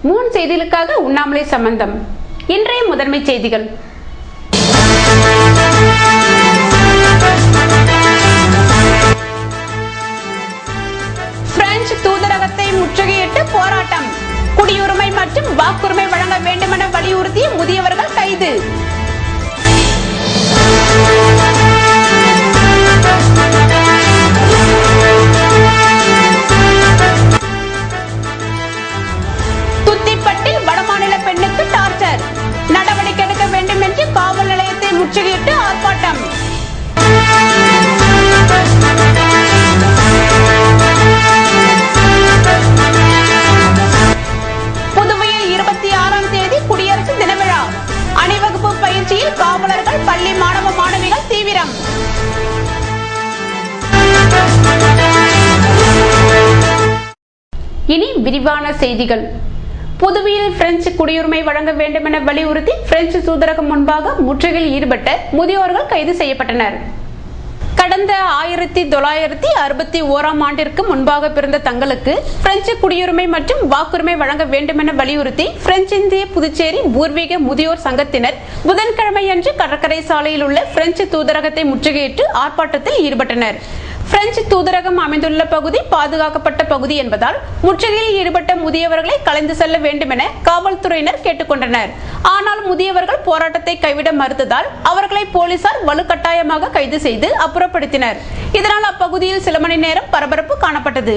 Moon செய்திகளுக்காக உண்ணாமலை சம்பந்தம். இன்றைய முதன்மை செய்திகள். பிரெஞ்சு தூதரகத்தை முற்றுகையிட்டு போராட்டம். குடியுரிமை மற்றும் வாக்குரிமை வழங்க வேண்டுமென வலியுறுத்திய முதியவர்கள் கைது. துத்திப்பட்டில் வடமாநில பெண்ணுக்கு டார்ச்சர். நடவடிக்கை எடுக்க வேண்டும் என்று காவல் நிலையத்தை முற்றுகையிட்டு ஆர்ப்பாட்டம். புதுவையில் 26ஆம் தேதி குடியரசு தின விழா. அணிவகுப்பு பயிற்சியில் காவலர்கள், பள்ளி மாணவ மாணவிகள் தீவிரம். இனி விரிவான செய்திகள். புதுவையில் பிரெஞ்சு குடியுரிமை வழங்க வேண்டும் என வலியுறுத்தி பிரெஞ்சு தூதரகம் முன்பாக முற்றுகையில் ஈடுபட்ட முதியோர்கள் கைது செய்யப்பட்டனர். கடந்த 1961ஆம் ஆண்டிற்கு முன்பாக பிறந்த தங்களுக்கு பிரெஞ்சு குடியுரிமை மற்றும் வாக்குரிமை வழங்க வேண்டும் என வலியுறுத்தி பிரெஞ்சு இந்திய புதுச்சேரி பூர்வீக முதியோர் சங்கத்தினர் புதன்கிழமையன்று கடற்கரை சாலையில் உள்ள பிரெஞ்சு தூதரகத்தை முற்றுகையிட்டு ஆர்ப்பாட்டத்தில் ஈடுபட்டனர். பிரெஞ்சு தூதரகம் அமைந்துள்ள பகுதி பாதுகாக்கப்பட்ட பகுதி என்பதால் முற்றுகையில் ஈடுபட்ட முதியவர்களை கலைந்து செல்ல வேண்டும் என காவல்துறையினர் கேட்டுக்கொண்டனர். ஆனால் முதியவர்கள் போராட்டத்தை கைவிட மறுத்ததால் அவர்களை போலீசார் வலுக்கட்டாயமாக கைது செய்து அப்புறப்படுத்தினர். இதனால் அப்பகுதியில் சில மணி நேரம் பரபரப்பு காணப்பட்டது.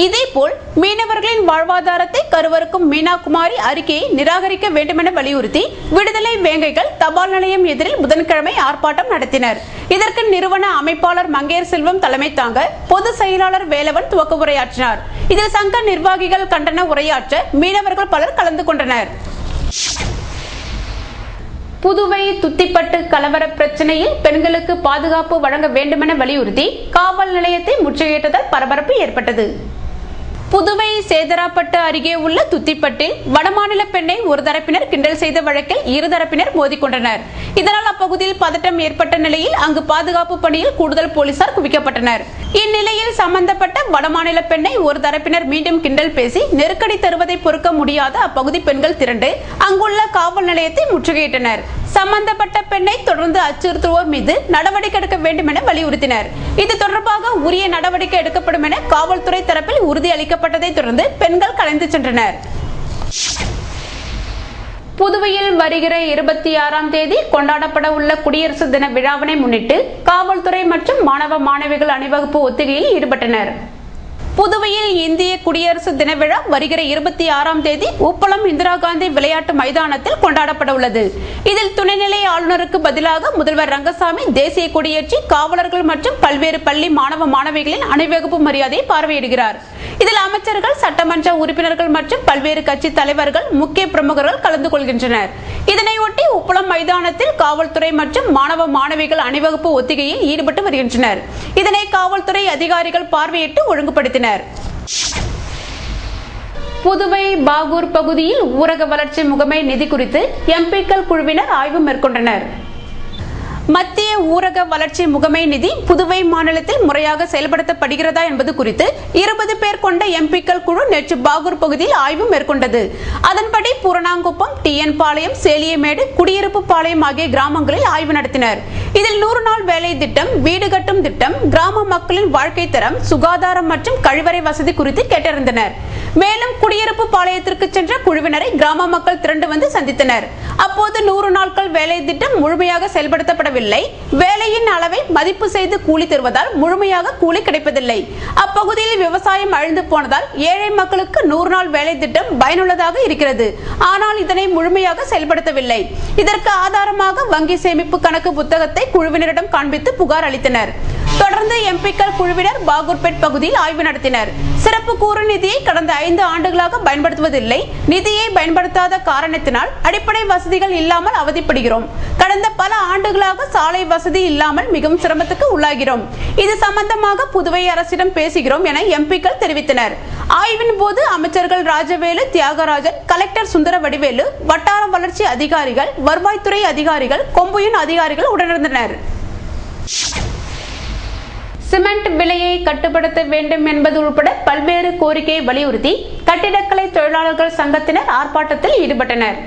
இதேபோல் மீனவர்களின் வாழ்வாதாரத்தை கருவறுக்கும் மீனாகுமாரி அறிக்கையை நிராகரிக்க வேண்டுமென வலியுறுத்தி விடுதலை வேங்கைகள் தபால் நிலையம் எதிரில் புதன்கிழமை ஆர்ப்பாட்டம் நடத்தினர். இதற்கு நிறுவன அமைப்பாளர் மங்கையர் செல்வம் தலைமை தாங்க பொதுச் செயலாளர் வேலவன் துவக்க உரையாற்றினார். இதில் சங்க நிர்வாகிகள் கண்டன உரையாற்ற மீனவர்கள் பலர் கலந்து கொண்டனர். புதுவை துத்திப்பட்டு கலவர பிரச்சனையில் பெண்களுக்கு பாதுகாப்பு வழங்க வேண்டுமென வலியுறுத்தி காவல் நிலையத்தை முற்றுகையிட்டதால் பரபரப்பு ஏற்பட்டது. புதுவை சேதராப்பட்டு அருகே உள்ள துத்திப்பட்டில் வடமாநில பெண்ணை ஒரு தரப்பினர் கிண்டல் செய்த வழக்கில் இருதரப்பினர் மோதிக்கொண்டனர். இதனால் அப்பகுதியில் பதட்டம் ஏற்பட்ட நிலையில் அங்கு பாதுகாப்பு பணியில் கூடுதல் போலீசார் குவிக்கப்பட்டனர். இந்நிலையில் சம்பந்தப்பட்ட வடமாநில பெண்ணை ஒரு தரப்பினர் மீண்டும் கிண்டல் பேசி நெருக்கடி தருவதை பொறுக்க முடியாத அப்பகுதி பெண்கள் திரண்டு அங்குள்ள காவல் நிலையத்தை முற்றுகையிட்டனர். சம்பந்தப்பட்ட பெண்ணை தொடர்ந்து அச்சுறுத்துவோர் மீது நடவடிக்கை எடுக்க வேண்டும் என வலியுறுத்தினர். இது தொடர்பாக உரிய நடவடிக்கை எடுக்கப்படும் என காவல்துறை தரப்பில் உறுதி அளிக்கப்பட்டதை தொடர்ந்து பெண்கள் கலைந்து சென்றனர். புதுவையில் வருகிற 26ஆம் தேதி கொண்டாடப்பட உள்ள குடியரசு தின விழாவினை முன்னிட்டு காவல்துறை மற்றும் மாணவ மாணவிகள் அணிவகுப்பு ஒத்திகையில் ஈடுபட்டனர். புதுவையில் இந்திய குடியரசு தின விழா வருகிற 26ஆம் தேதி உப்பளம் இந்திரா காந்தி விளையாட்டு மைதானத்தில் கொண்டாடப்பட உள்ளது. இதில் துணைநிலை ஆளுநருக்கு பதிலாக முதல்வர் ரங்கசாமி தேசிய கொடியேற்றி காவலர்கள் மற்றும் பல்வேறு பள்ளி மாணவ மாணவிகளின் அணிவகுப்பு மரியாதையை பார்வையிடுகிறார். இதில் அமைச்சர்கள், சட்டமன்ற உறுப்பினர்கள் மற்றும் பல்வேறு கட்சி தலைவர்கள், முக்கிய பிரமுகர்கள் கலந்து கொள்கின்றனர். இதனையொட்டி உப்பளம் மைதானத்தில் காவல்துறை மற்றும் மாணவ மாணவிகள் அணிவகுப்பு ஒத்திகையில் ஈடுபட்டு வருகின்றனர். இதனை காவல்துறை அதிகாரிகள் பார்வையிட்டு ஒழுங்குபடுத்தினர். புதுவை பாகூர் பகுதியில் ஊரக வளர்ச்சி முகமை நிதி குறித்து எம்பிக்கள் குழுவினர் ஆய்வு மேற்கொண்டனர். மத்திய ஊரக வளர்ச்சி முகமை நிதி புதுவை மாநிலத்தில் முறையாக செயல்படுத்தப்படுகிறதா என்பது குறித்து 20 பேர் கொண்ட எம்பிக்கள் குழு நேற்று பாகூர் பகுதியில் ஆய்வு மேற்கொண்டது. அதன்படி பூரணாங்குப்பம், டிஎன் பாளையம், சேலியமேடு, குடியிருப்பு பாளையம் ஆகிய கிராமங்களில் ஆய்வு நடத்தினர். இதில் 100 நாள் வேலை திட்டம், வீடு கட்டும் திட்டம், கிராம மக்களின் வாழ்க்கை தரம், சுகாதாரம் மற்றும் கழிவறை வசதி குறித்து கேட்டறிந்தனர். மேலும் குடியிருப்பு பாளையத்திற்கு சென்ற குழுவினரை கிராம மக்கள் திரண்டு வந்து சந்தித்தனர். அப்போது 100 நாட்கள் வேலை திட்டம் முழுமையாக செயல்படுத்தப்பட வேலையின் அளவை மதிப்பு செய்து கூலி தருவதால் முழுமையாக கூலி கிடைப்பதில்லை. அப்பகுதியில் விவசாயம் அழிந்து போனதால் ஏழை மக்களுக்கு 100 நாள் வேலை திட்டம் பயனுள்ளதாக இருக்கிறது. ஆனால் இதனை முழுமையாக செயல்படுத்தவில்லை. இதற்கு ஆதாரமாக வங்கி சேமிப்பு கணக்கு புத்தகத்தை குழுவினரிடம் காண்பித்து புகார் அளித்தனர். தொடர்ந்து எம்பிக்கள் குழுவினர் பாகூர்பேட் பகுதியில் ஆய்வு நடத்தினர். சிறப்பு கூறு நிதியை கடந்த 5 ஆண்டுகளாக பயன்படுத்துவதில்லை. நிதியை பயன்படுத்தாத காரணத்தினால் அடிப்படை வசதிகள் இல்லாமல் அவதிப்படுகிறோம். கடந்த பல ஆண்டுகளாக சாலை வசதி இல்லாமல் மிகவும் சிரமத்துக்கு உள்ளாகிறோம். இது சம்பந்தமாக புதுவை அரசிடம் பேசுகிறோம் என எம்பிக்கள் தெரிவித்தனர். ஆய்வின் போது அமைச்சர்கள் ராஜவேலு, தியாகராஜன், கலெக்டர் சுந்தரவடிவேலு, வட்டார வளர்ச்சி அதிகாரிகள், வருவாய்த்துறை அதிகாரிகள், கொம்புயின் அதிகாரிகள் உடனிருந்தனர். சிமெண்ட் விலையை கட்டுப்படுத்த வேண்டும் என்பது உட்பட பல்வேறு கோரிக்கையை வலியுறுத்தி கட்டிடக்கலை தொழிலாளர்கள் சங்கத்தினர் ஆர்ப்பாட்டத்தில் ஈடுபட்டனர்.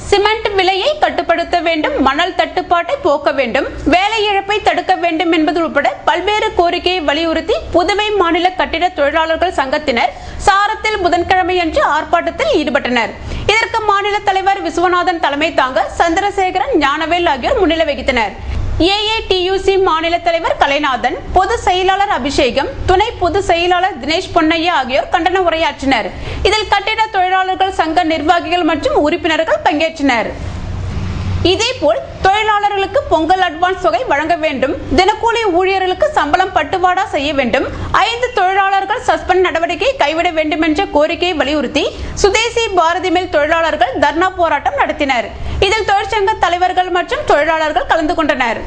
சிமெண்ட் விலையை கட்டுப்படுத்த வேண்டும், மணல் தட்டுப்பாட்டை போக்க வேண்டும், வேலை இழப்பை தடுக்க வேண்டும் என்பது உட்பட பல்வேறு கோரிக்கையை வலியுறுத்தி புதுவை மாநில கட்டிட தொழிலாளர்கள் சங்கத்தினர் சாரத்தில் புதன்கிழமையன்று ஆர்ப்பாட்டத்தில் ஈடுபட்டனர். இதற்கு மாநில தலைவர் விஸ்வநாதன் தலைமை தாங்க சந்திரசேகரன், ஞானவேல் ஆகியோர் முன்னிலை வகித்தனர். ஏஐடியூசி மாநில தலைவர் கலைநாதன், பொதுச் செயலாளர் அபிஷேகம், துணை பொதுச் செயலாளர் தினேஷ் பொன்னையா ஆகியோர் கண்டன உரையாற்றினர். இதில் கட்டிட தொழிலாளர்கள் சங்க நிர்வாகிகள் மற்றும் உறுப்பினர்கள் பங்கேற்றனர். இதேபோல் தொழிலாளர்களுக்கு பொங்கல் அட்வான்ஸ் தொகை வழங்க வேண்டும், தினக்கூலி ஊழியர்களுக்கு சம்பளம் பட்டுவாடா செய்ய வேண்டும், 5 தொழிலாளர்கள் சஸ்பெண்ட் நடவடிக்கை கைவிட வேண்டும் என்ற கோரிக்கையை வலியுறுத்தி சுதேசி பாரதி மில் தொழிலாளர்கள் தர்ணா போராட்டம் நடத்தினர். இதில் தொழிற்சங்க தலைவர்கள் மற்றும் தொழிலாளர்கள் கலந்து கொண்டனர்.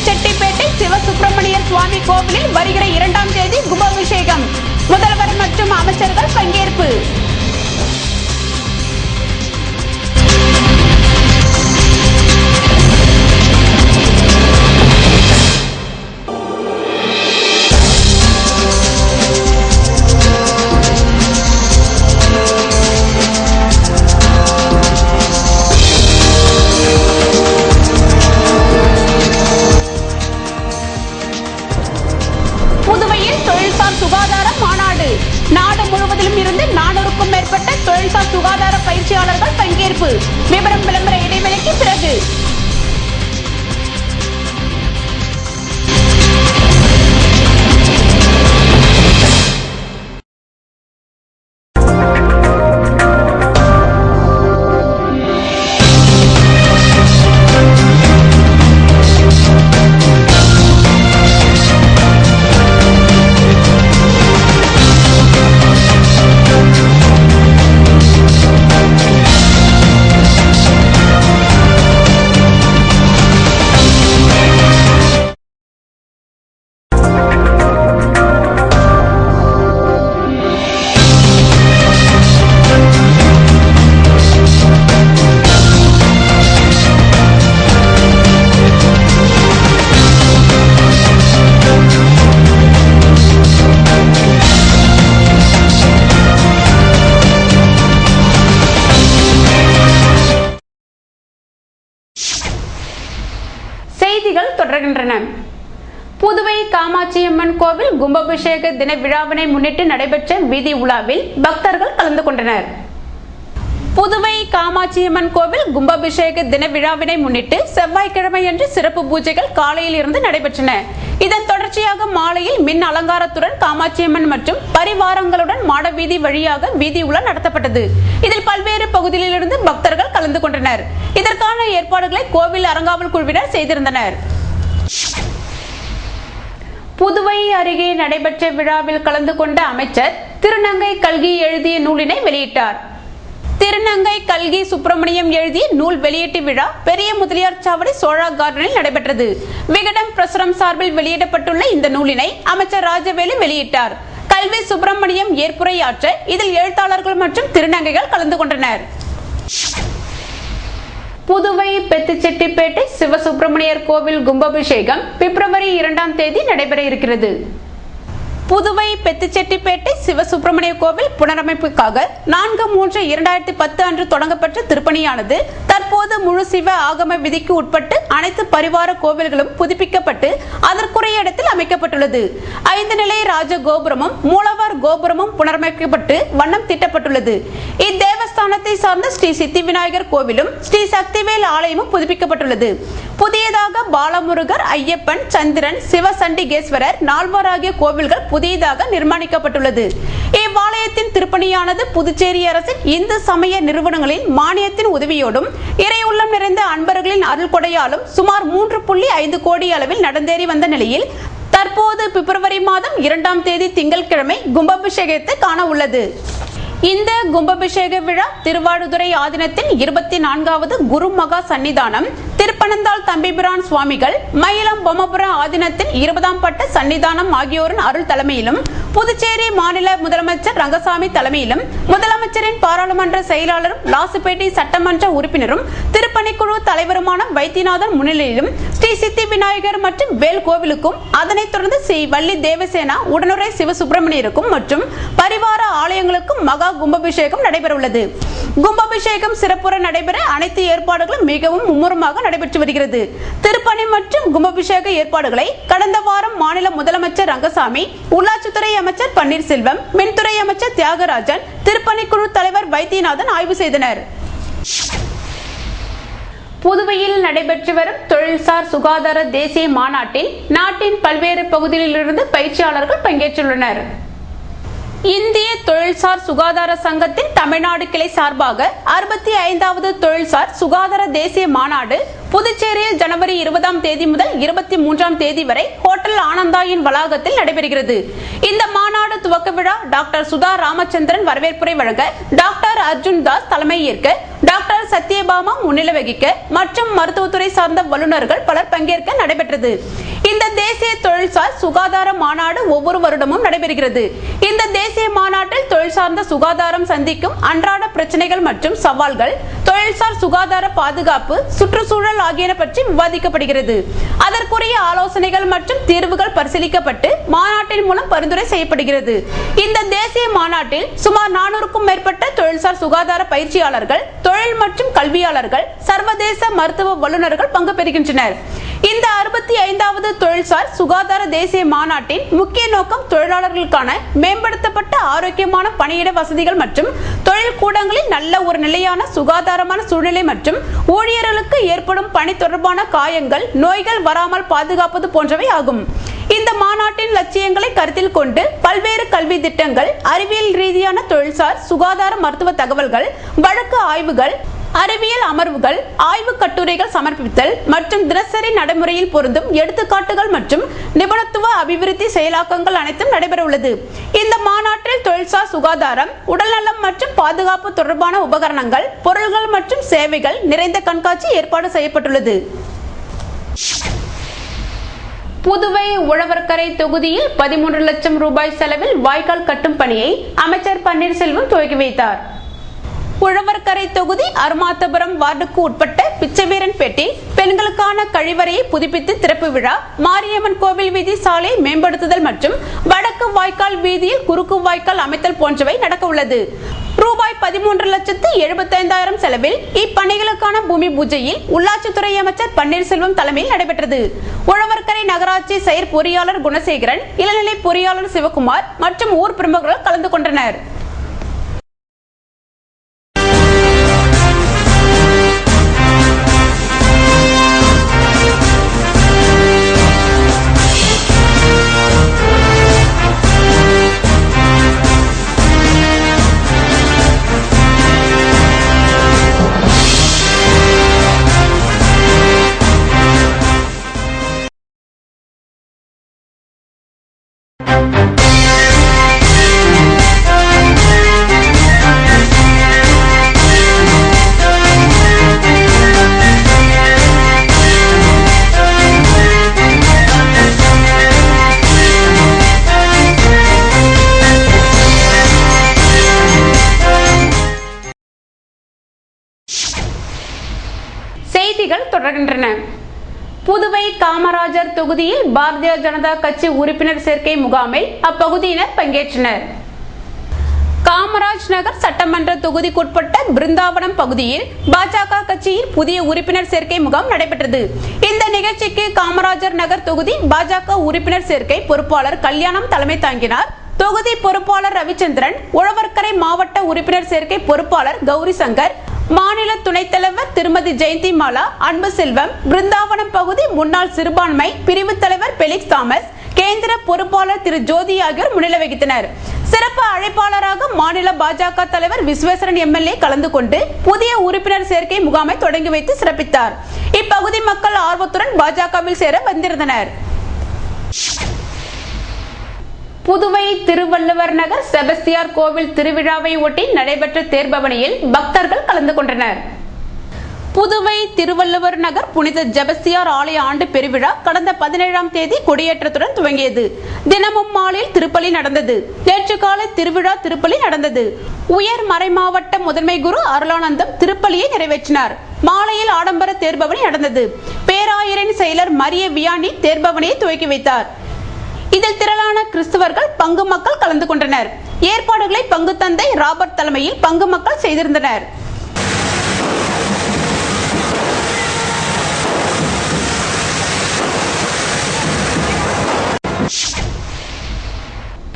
செட்டிப்பேட்டை சிவசுப்பிரமணியர் சுவாமி கோவிலில் வருகிற 2ஆம் தேதி கும்பாபிஷேகம். முதல்வர் மற்றும் அமைச்சர்கள் பங்கேற்பு. சுகாதார மாநாடு. நாடு முழுவதிலும் இருந்து 400க்கும் மேற்பட்ட தொழில்சார் சுகாதார பயிற்சியாளர்கள் பங்கேற்பு. விவரம் விளம்பர இடைவெளிக்கு பிறகு. செய்திகள் தொடர்கின்றன. புதுவை காமாட்சியம்மன் கோவில் கும்பாபிஷேக தின விழாவினை முன்னிட்டு நடைபெற்ற வீதி உலாவில் பக்தர்கள் கலந்து கொண்டனர். புதுவை காமாட்சியம்மன் கோவில் கும்பாபிஷேக தின விழாவினை முன்னிட்டு செவ்வாய்க்கிழமையன்று சிறப்பு பூஜைகள் காலையில் இருந்து நடைபெற்றன. இதன் தொடர்ச்சியாக மாலையில் மின் அலங்காரத்துடன் காமாட்சியம்மன் மற்றும் பரிவாரங்களுடன் மாடவீதி வழியாக வீதி உலா நடத்தப்பட்டது. இதில் பல்வேறு பகுதிகளிலிருந்து பக்தர்கள் கலந்து கொண்டனர். இதற்கான ஏற்பாடுகளை கோவில் அறங்காவல் குழுவினர் செய்திருந்தனர். புதுவை அருகே நடைபெற்ற விழாவில் கலந்து கொண்ட அமைச்சர் திருநங்கை கல்கி எழுதிய நூலினை வெளியிட்டார். திருநங்கை கல்கி சுப்பிரமணியம் எழுதிய நூல் வெளியீட்டு விழா பெரிய முதலியார் சாவடி சோழா கார்டனில் நடைபெற்றது. விகடன் பிரசுரம் சார்பில் வெளியிடப்பட்டுள்ள இந்த நூலினை அமைச்சர் ராஜவேலு வெளியிட்டார். கல்வி சுப்பிரமணியம் ஏற்புரையாற்ற இதில் எழுத்தாளர்கள் மற்றும் திருநங்கைகள் கலந்து கொண்டனர். புதுவை பெத்துச்செட்டிப்பேட்டை சிவசுப்பிரமணியர் கோவில் கும்பாபிஷேகம் பிப்ரவரி 2ஆம் தேதி நடைபெற இருக்கிறது. புதுவை பெத்துச்செட்டிப்பேட்டை சிவசுப்பிரமணிய கோவில் புனரமைப்புக்காக 4/3/2010 அன்று தொடங்கப்பட்ட திருப்பணியானது தற்போது முழு சிவ ஆகம விதிக்கு உட்பட்டு அனைத்து பரிவார கோவில்களும் புதுப்பிக்கப்பட்டு அதற்குரிய இடத்தில் அமைக்கப்பட்டுள்ளது. 5 நிலை ராஜ கோபுரமும் மூலவர் கோபுரமும் புனரமைக்கப்பட்டு வண்ணம் தீட்டப்பட்டுள்ளது. இத்தேவஸ்தான தேவஸ்தானத்தை சார்ந்த ஸ்ரீ சித்தி விநாயகர் கோவிலும் ஸ்ரீ சக்திவேல் ஆலயமும் புதுப்பிக்கப்பட்டுள்ளது. புதியதாக பாலமுருகர், ஐயப்பன், சந்திரன், சிவசண்டிகேஸ்வரர், நால்வர் ஆகிய கோவில்கள் புதியதாக நிர்மாணிக்கப்பட்டுள்ளது. இவ்வாலயத்தின் திருப்பணியானது புதுச்சேரி அரசின் இந்து சமய நிறுவனங்களின் மானியத்தின் உதவியோடும் இறை உள்ளம் நிறைந்த அன்பர்களின் அருள் கொடையாலும் சுமார் 3.5 கோடி அளவில் நடந்தேறி வந்த நிலையில் தற்போது பிப்ரவரி மாதம் 2ஆம் தேதி திங்கட்கிழமை கும்பாபிஷேகத்தை காண உள்ளது. இந்த கும்பாபிஷேக விழா திருவாடுதுறை ஆதீனத்தின் 24வது குரு மகா சன்னிதானம், திருப்பனந்தாள் தம்பிபிரான் சுவாமிகள், மயிலம் பொம்மபுரம் ஆதீனத்தின் 20ஆம் பட்ட சன்னிதானம் ஆகியோரின் அருள் தலைமையிலும், புதுச்சேரி மாநில முதலமைச்சர் ரங்கசாமி தலைமையிலும், முதலமைச்சரின் பாராளுமன்ற செயலாளரும் லாசுப்பேட்டை சட்டமன்ற உறுப்பினரும் திருப்பணிக்குழு தலைவருமான வைத்தியநாதன் முன்னிலையிலும் ஸ்ரீ சித்தி விநாயகர் மற்றும் வேல் கோவிலுக்கும், அதனைத் தொடர்ந்து ஸ்ரீ வள்ளி தேவசேனா, உடனுரை சிவசுப்பிரமணியருக்கும் மற்றும் பரிவார ஆலயங்களுக்கும் மகா கும்பாபிஷேகம் நடைபெறவுள்ளது. கும்பாபிஷேகம் சிறப்புற நடைபெற அனைத்து ஏற்பாடுகளும் மிகவும் மும்முரமாக நடைபெற்று வருகிறது. திருப்பணி மற்றும் கும்பாபிஷேக ஏற்பாடுகளை கடந்த வாரம் மாநில முதலமைச்சர் ரங்கசாமி, உள்ளாட்சித்துறை அமைச்சர் பன்னீர்செல்வம், மின்துறை அமைச்சர் தியாகராஜன், திருப்பணிக்குழு தலைவர் வைத்தியநாதன் ஆய்வு செய்தனர். புதுவையில் நடைபெற்று வரும் தொழில்சார் சுகாதார தேசிய மாநாட்டில் நாட்டின் பல்வேறு பகுதிகளிலிருந்து பயிற்சியாளர்கள் பங்கேற்றுள்ளனர். இந்திய தொழில்சார் சுகாதார சங்கத்தின் தமிழ்நாடு கிளை சார்பாக 65வது தொழில்சார் சுகாதார தேசிய மாநாடு புதுச்சேரியில் ஜனவரி 20ஆம் தேதி முதல் 23ஆம் தேதி வரை ஹோட்டல் ஆனந்தாயின் வளாகத்தில் நடைபெறுகிறது. இந்த மாநாடு துவக்க விழா டாக்டர் சுதா ராமச்சந்திரன் வரவேற்புரை வழங்க, டாக்டர் அர்ஜுன் தாஸ் தலைமை ஏற்க, டாக்டர் சத்யபாமா முன்னிலை வகிக்க மற்றும் மருத்துவத்துறை சார்ந்த வல்லுநர்கள் பலர் பங்கேற்க நடைபெற்றது. இந்த தேசிய தொழில்சார் சுகாதார மாநாடு ஒவ்வொரு வருடமும் நடைபெறுகிறது. இந்த தேசிய மாநாட்டில் தொழில் சார்ந்த சுகாதாரம் சந்திக்கும் அன்றாட பிரச்சனைகள் மற்றும் சவால்கள், தொழில்சார் சுகாதார பாதுகாப்பு, சுற்றுச்சூழல் ஆகியன பற்றி விவாதிக்கப்படுகிறது. அதற்குரிய ஆலோசனைகள் மற்றும் தீர்வுகள் பரிசீலிக்கப்பட்டு மாநாட்டின் மூலம் பரிந்துரை செய்யப்படுகிறது. இந்த தேசிய மாநாட்டில் சுமார் 400க்கும் மேற்பட்ட தொழில்சார் சுகாதார பயிற்சியாளர்கள், தொழில் மற்றும் கல்வியாளர்கள், சர்வதேச மருத்துவ வல்லுநர்கள் பங்கு பெறுகின்றனர். இந்த 65வது தொழில்சார் சுகாதார தேசிய மாநாட்டின் முக்கிய நோக்கம் தொழிலாளர்களுக்கான மேம்படுத்தப்பட்ட ஆரோக்கியமான பணியிட வசதிகள் மற்றும் தொழில் கூடங்களில் நல்ல ஒரு நிலையான சுகாதாரமான சூழ்நிலை மற்றும் ஊழியர்களுக்கு ஏற்படும் பணி தொடர்பான காயங்கள், நோய்கள் வராமல் பாதுகாப்பது போன்றவை ஆகும். இந்த மாநாட்டின் லட்சியங்களை கருத்தில் கொண்டு பல்வேறு கல்வி திட்டங்கள், அறிவியல் ரீதியான தொழில்சார் சுகாதார மருத்துவ தகவல்கள், வழக்கு ஆய்வுகள், அறிவியல் அமர்வுகள், ஆய்வு கட்டுரைகள் சமர்ப்பித்தல் மற்றும் தினசரி நடைமுறையில் பொருந்தும் எடுத்துக்காட்டுகள் மற்றும் நிபுணத்துவ அபிவிருத்தி செயலாக்கங்கள் அனைத்தும் நடைபெற உள்ளது. இந்த மாநாட்டில் தொழில்சார் சுகாதாரம், உடல்நலம் மற்றும் பாதுகாப்பு தொடர்பான உபகரணங்கள், பொருள்கள் மற்றும் சேவைகள் நிறைந்த கண்காட்சி ஏற்பாடு செய்யப்பட்டுள்ளது. புதுவை உழவர்கரை தொகுதியில் 13 லட்சம் ரூபாய் செலவில் வாய்க்கால் கட்டும் பணியை அமைச்சர் பன்னீர்செல்வம் துவக்கி வைத்தார். உழவர்கரை தொகுதி அருமாத்தபுரம் வார்டுக்கு உட்பட்ட பிச்சைவீரன்பேட்டை பெண்களுக்கான கழிவறையை புதுப்பித்து திறப்பு விழா, மாரியம்மன் கோவில் வீதி சாலை மேம்படுத்துதல் மற்றும் வடக்கு வாய்க்கால் வீதியில் குறுக்கு வாய்க்கால் அமைத்தல் போன்றவை நடக்க உள்ளது. ரூபாய் 13,75,000 செலவில் இப்பணிகளுக்கான பூமி பூஜையில் உள்ளாட்சித்துறை அமைச்சர் பன்னீர்செல்வம் தலைமையில் நடைபெற்றது. உழவர்கரை நகராட்சி செயற் பொறியாளர் குணசேகரன், இளநிலை பொறியாளர் சிவகுமார் மற்றும் ஊர் பிரமுகர்கள் கலந்து கொண்டனர். செய்திகள் தொடர்கின்றன. புதுவை காமராஜர் தொகுதியில் பாரதிய ஜனதா கட்சி உறுப்பினர் சேர்க்கை முகாமில் அப்பகுதியினர் பங்கேற்றனர். காமராஜ் நகர் சட்டமன்ற தொகுதிக்குட்பட்ட பிருந்தாவனம் பகுதியில் பாஜக கட்சியின் புதிய உறுப்பினர் சேர்க்கை முகாம் நடைபெற்றது. இந்த நிகழ்ச்சிக்கு காமராஜர் நகர் தொகுதி பாஜக உறுப்பினர் சேர்க்கை பொறுப்பாளர் கல்யாணம் தலைமை தாங்கினார். தொகுதி பொறுப்பாளர் ரவிச்சந்திரன், உழவர்கரை மாவட்ட உறுப்பினர் சேர்க்கை பொறுப்பாளர் கௌரி சங்கர், மாநில துணைத் தலைவர் திருமதி ஜெயந்தி மாலா, அன்பு செல்வம், பிருந்தாவனம் பகுதி முன்னாள் சிறுபான்மை பிரிவு தலைவர் பெலிக்ஸ் தாமஸ், கேந்திர பொறுப்பாளர் திரு ஜோதி ஆகியோர் முன்னிலை வகித்தனர். சிறப்பு அழைப்பாளராக மாநில பாஜக தலைவர் விஸ்வேஸ்வரன் எம்எல்ஏ கலந்து கொண்டு புதிய உறுப்பினர் சேர்க்கை முகாமை தொடங்கி வைத்து சிறப்பித்தார். இப்பகுதி மக்கள் ஆர்வத்துடன் பாஜகவில் சேர வந்திருந்தனர். புதுவை திருவள்ளுவர் நகர் செபஸ்தியார் கோவில் திருவிழாவை ஒட்டி நடைபெற்ற தேர்பவனியில் பக்தர்கள் கலந்து கொண்டனர். புதுவை திருவள்ளுவர் நகர் புனித செபஸ்தியார் ஆலய ஆண்டு பெருவிழா கடந்த 17ஆம் தேதி கொடியேற்றத்துடன் துவங்கியது. தினமும் மாலையில் திருப்பலி நடந்தது. நேற்று காலை திருவிழா திருப்பலி நடந்தது. உயர் மறைமாவட்ட முதன்மை குரு அருளானந்தம் திருப்பலியை நிறைவேற்றினார். மாலையில் ஆடம்பர தேர்பவனி நடந்தது. பேராயரின் செயலர் மரிய வியானி தேர்பவனியை துவக்கி வைத்தார். இதில் திரளான கிறிஸ்தவர்கள் பங்கு மக்கள் கலந்து கொண்டனர். ஏற்பாடுகளை பங்கு தந்தை ராபர்ட் தலைமையில் பங்கு மக்கள் செய்திருந்தனர்.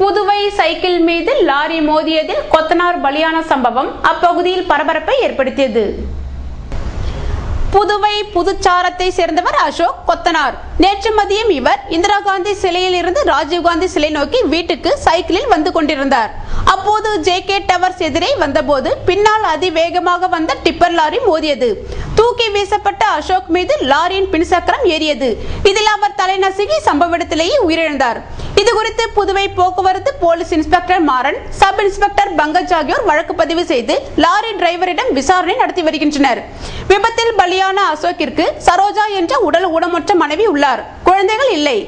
புதுவை சைக்கிள் மீது லாரி மோதியதில் கொத்தனார் பலியான சம்பவம் அப்பகுதியில் பரபரப்பை ஏற்படுத்தியது. புதுவை புதுச்சாரத்தை சேர்ந்தவர் அசோக் கொத்தனார். நேற்று மதியம் இவர் இந்திரா காந்தி சிலையில் இருந்து ராஜீவ்காந்தி சிலை நோக்கி வீட்டுக்கு சைக்கிளில் வந்து கொண்டிருந்தார். அப்போது ஜேகே டவர்ஸ் எதிரே வந்தபோது பின்னால் அதிவேகமாக வந்த டிப்பர் லாரி மோதியது. தூக்கி வீசப்பட்ட அசோக் மீது லாரியின் பின்சக்கரம் ஏறியது. இதில் அவர் தலை நசுங்கி சம்பவ இடத்திலேயே உயிரிழந்தார். இதுகுறித்து புதுவை போக்குவரத்து police inspector Maran, sub inspector Pankaj ஆகியோர் வழக்கு பதிவு செய்து லாரி டிரைவரிடம் விசாரணை நடத்தி வருகின்றனர். விபத்தில் பலியான அசோக்கிற்கு சரோஜா என்ற உடல் ஊனமுற்ற மனைவி உள்ளார். குழந்தைகள் இல்லை.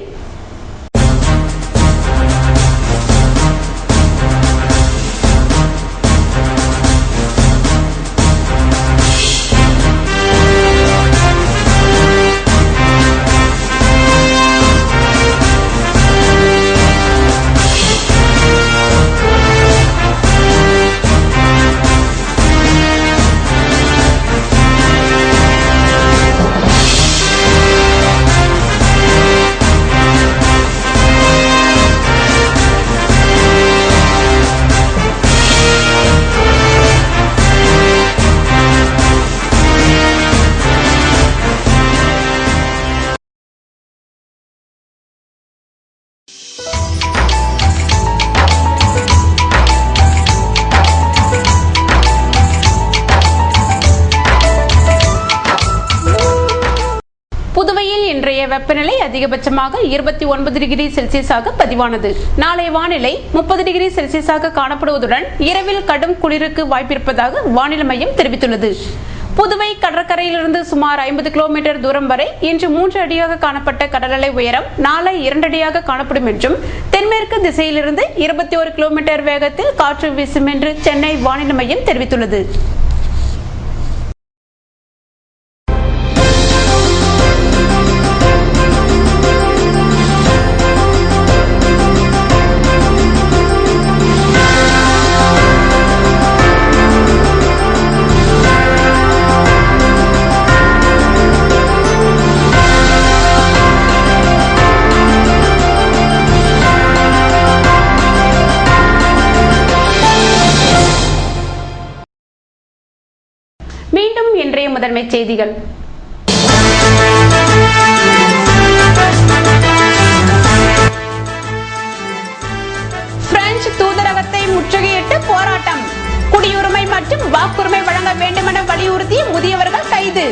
புதுவையில் இன்றைய வெப்பநிலை அதிகபட்சமாக 29 டிகிரி செல்சியஸாக பதிவானது. நாளை வானிலை 30 டிகிரி செல்சியஸாக காணப்படுவதுடன் இரவில் கடும் குளிருக்கு வாய்ப்பிருப்பதாக வானிலை மையம் தெரிவித்துள்ளது. புதுவை கடற்கரையிலிருந்து சுமார் 50 கிலோமீட்டர் தூரம் வரை இன்று 3 அடியாக காணப்பட்ட கடல் அலை உயரம் நாளை 2 அடியாக காணப்படும் என்றும், தென்மேற்கு திசையிலிருந்து 21 கிலோமீட்டர் வேகத்தில் காற்று வீசும் என்று சென்னை வானிலை மையம் தெரிவித்துள்ளது. மீண்டும் இன்றைய முதன்மை செய்திகள். பிரெஞ்சு தூதரகத்தை முற்றுகையிட்டு போராட்டம். குடியுரிமை மற்றும் வாக்குரிமை வழங்க வேண்டுமென வலியுறுத்தி முதியவர்கள் கைது.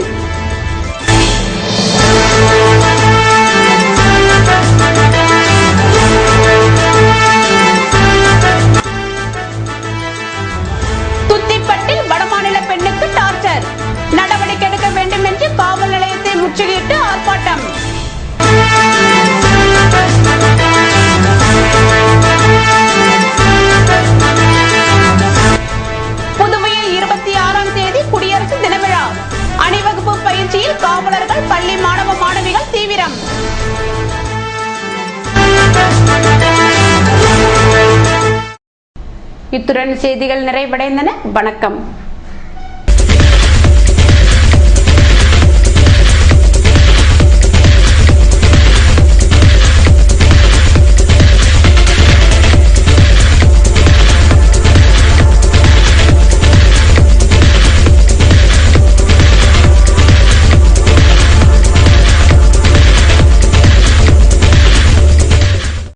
துத்திப்பட்டில் வடமாநில பெண்ணுக்கு டார்ச்சர். நடவடிக்கை எடுக்க வேண்டும் என்று காவல் நிலையத்தை முற்றுகையிட்டு ஆர்ப்பாட்டம். புதுவையில் 26ஆம் தேதி குடியரசு தின விழா. அணிவகுப்பு பயிற்சியில் காவலர்கள், பள்ளி மாணவ மாணவிகள் தீவிரம். இத்துடன் செய்திகள் நிறைவடைந்தன. வணக்கம்.